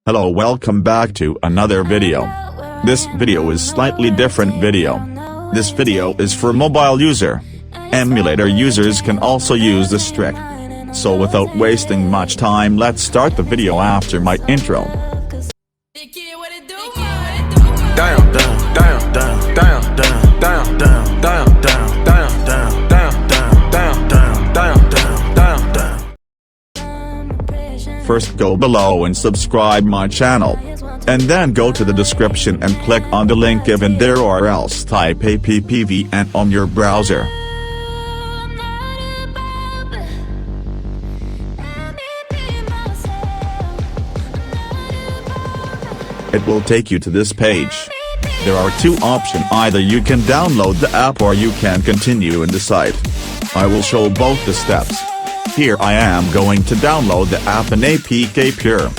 Hello, welcome back to another video. This video is slightly different video. This video is for mobile user. Emulator users can also use this trick. So without wasting much time, let's start the video after my intro. First go below and subscribe my channel. And then go to the description and click on the link given there, or else type appvn on your browser. It will take you to this page. There are two options: either you can download the app or you can continue in the site. I will show both the steps. Here I am going to download the app in APK Pure.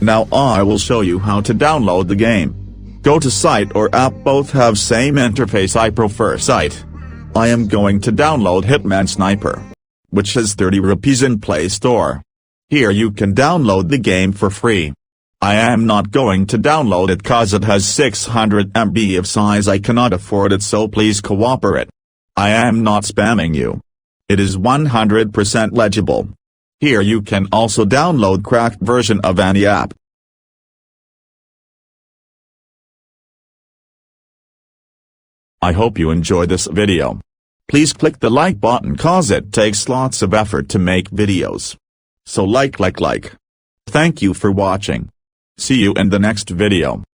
Now I will show you how to download the game. Go to site or app, both have same interface. I prefer site. I am going to download Hitman Sniper, which is 30 rupees in Play Store. Here you can download the game for free. I am not going to download it cause it has 600 MB of size. I cannot afford it, so please cooperate. I am not spamming you. It is 100% legible. Here you can also download cracked version of any app. I hope you enjoy this video. Please click the like button cause it takes lots of effort to make videos. So like. Thank you for watching. See you in the next video.